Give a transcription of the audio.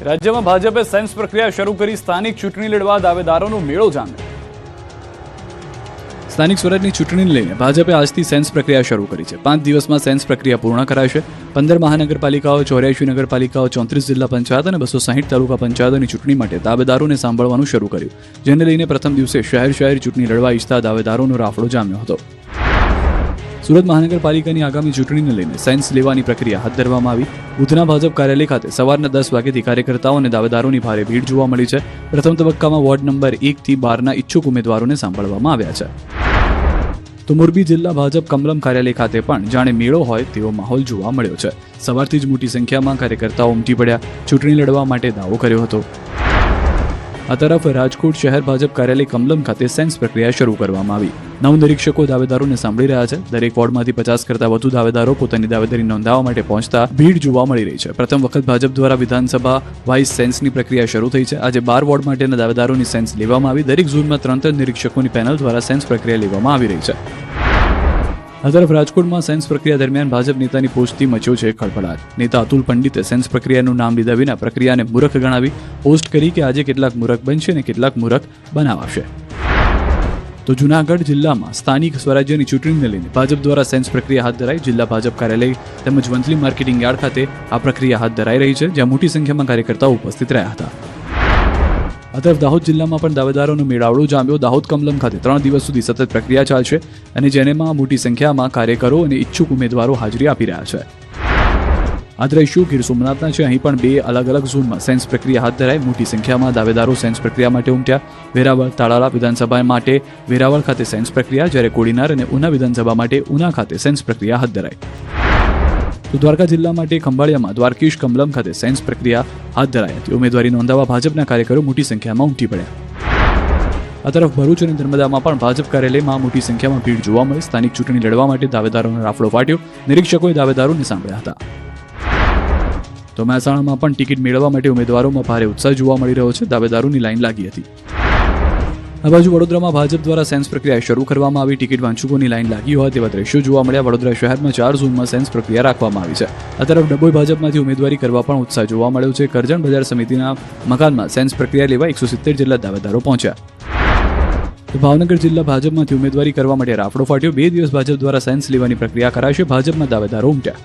રાજ્યમાં ભાજપે સેન્સ પ્રક્રિયા શરૂ કરી સ્થાનિક ચૂંટણી લડવા દાવેદારોનો મેળો જામ્યો। સ્થાનિક સ્વરાજની ચૂંટણીને લઈને ભાજપે આજથી સેન્સ પ્રક્રિયા શરૂ કરી છે। 5 દિવસમાં સેન્સ પ્રક્રિયા પૂર્ણ કરાશે। 15 મહાનગરપાલિકાઓ, 84 નગરપાલિકાઓ, 34 જિલ્લા પંચાયત અને 260 તાલુકા પંચાયતોની ચૂંટણી માટે દાવેદારોને સાંભળવાનું શરૂ કર્યું, જેને લઈને પ્રથમ દિવસે શહેર ચૂંટણી લડવા ઈચ્છતા દાવેદારોનો રાફડો જામ્યો હતો। સુરત મહાનગરપાલિકાની આગામી ચૂંટણીને લઈને સેન્સ લેવાની પ્રક્રિયા હાથ ધરવામાં આવી। બુધના ભાજપ કાર્યાલય ખાતે સવારના 10 વાગ્યાથી કાર્યકર્તાઓ અને દાવેદારોની ભારે ભીડ જોવા મળી છે। પ્રથમ તબક્કામાં વોર્ડ નંબર 1 થી 12ના ઈચ્છુક ઉમેદવારોને સાંભળવામાં આવ્યા છે। તો મોરબી જિલ્લા ભાજપ કમલમ કાર્યાલય ખાતે પણ જાણે મેળો હોય તેવો માહોલ જોવા મળ્યો છે। સવારથી જ મોટી સંખ્યામાં કાર્યકર્તાઓ ઉમટી પડ્યા, ચૂંટણી લડવા માટે દાવો કર્યો હતો। આ તરફ રાજકોટ શહેર ભાજપ કાર્યાલય કમલમ ખાતે સેન્સ પ્રક્રિયા શરૂ કરવામાં આવી। 9 નિરીક્ષકો દાવેદારોને સાંભળી રહ્યા છે। દરેક વોર્ડમાંથી 50 કરતા વધુ દાવેદારો પોતાની દાવેદારી નોંધાવવા માટે પહોંચતા ભીડ જોવા મળી રહી છે। પ્રથમ વખત ભાજપ દ્વારા વિધાનસભા વાઇઝ સેન્સની પ્રક્રિયા શરૂ થઈ છે। આજે 12 વોર્ડ માટેના દાવેદારોની સેન્સ લેવામાં આવી। દરેક ઝોનમાં 3 નિરીક્ષકોની પેનલ દ્વારા સેન્સ પ્રક્રિયા લેવામાં આવી રહી છે। આ તરફ રાજકોટમાં સેન્સ પ્રક્રિયા દરમિયાન ભાજપ નેતાની પોસ્ટથી મચ્યો છે ખળભળાટ। નેતા અતુલ પંડિતે સેન્સ પ્રક્રિયાનું નામ લીધા વિના પ્રક્રિયાને મૂર્ખ ગણાવી પોસ્ટ કરી કે આજે કેટલાક મૂર્ખ બનશે અને કેટલાક મૂર્ખ બનાવાશે। તો જૂનાગઢ જિલ્લામાં સ્થાનિક સ્વરાજ્યની ચૂંટણીને લઈને ભાજપ દ્વારા સેન્સ પ્રક્રિયા હાથ ધરાઈ। જિલ્લા ભાજપ કાર્યાલય તેમજ વંથલી માર્કેટિંગ યાર્ડ ખાતે આ પ્રક્રિયા હાથ ધરાઈ રહી છે, જ્યાં મોટી સંખ્યામાં કાર્યકર્તાઓ ઉપસ્થિત રહ્યા હતા। આ તરફ દાહોદ જિલ્લામાં પણ દાવેદારોનો મેળાવડો જામ્યો। દાહોદ કમલમ ખાતે 3 દિવસ સુધી સતત પ્રક્રિયા ચાલશે અને જેનેમાં મોટી સંખ્યામાં કાર્યકરો અને ઈચ્છુક ઉમેદવારો હાજરી આપી રહ્યા છે। આ દ્રશ્યો ગીર સોમનાથના છે। અહીં પણ 2 અલગ અલગ ઝોનમાં સેન્સ પ્રક્રિયા હાથ ધરાઈ। મોટી સંખ્યામાં દાવેદારો સેન્સ પ્રક્રિયા માટે ઉમટ્યા। વેરાવળ તાળાલા વિધાનસભા માટે વેરાવળ ખાતે સેન્સ પ્રક્રિયા, જ્યારે કોડીનાર અને ઉના વિધાનસભા માટે ઉના ખાતે સેન્સ પ્રક્રિયા હાથ ધરાઈ। તો દ્વારકા જિલ્લા માટે ખંભાળિયામાં દ્વારકેશ કમલમ ખાતે સેન્સ પ્રક્રિયા હાથ ધરાઈ હતી। ઉમેદવારી નોંધાવવા ભાજપના કાર્યકરો મોટી સંખ્યામાં ઉમટી પડ્યા। આ તરફ ભરૂચ અને નર્મદામાં પણ ભાજપ કાર્યાલયમાં મોટી સંખ્યામાં ભીડ જોવા મળી। સ્થાનિક ચૂંટણી લડવા માટે દાવેદારોનો રાફડો ફાટ્યો। નિરીક્ષકોએ દાવેદારોને સાંભળ્યા હતા। તો મહેસાણામાં પણ ટિકિટ મેળવવા માટે ઉમેદવારોમાં ભારે ઉત્સાહ જોવા મળી રહ્યો છે। દાવેદારોની લાઈન લાગી હતી। આ બાજુ વડોદરામાં ભાજપ દ્વારા સેન્સ પ્રક્રિયા શરૂ કરવામાં આવી। ટિકિટ વાંચકોની લાઈન લાગી હોય તેવા દ્રશ્યો જોવા મળ્યા। વડોદરા શહેરમાં 4 ઝોનમાં સેન્સ પ્રક્રિયા રાખવામાં આવી છે। આ તરફ ડભોઈ ભાજપમાંથી ઉમેદવારી કરવા પણ ઉત્સાહ જોવા મળ્યો છે। કરજણ બજાર સમિતિના મકાનમાં સેન્સ પ્રક્રિયા લેવા 170 જેટલા દાવેદારો પહોંચ્યા। તો ભાવનગર જિલ્લા ભાજપમાંથી ઉમેદવારી કરવા માટે રાફડો ફાટ્યો। 2 દિવસ ભાજપ દ્વારા સેન્સ લેવાની પ્રક્રિયા કરાશે। ભાજપના દાવેદારો ઉમટ્યા।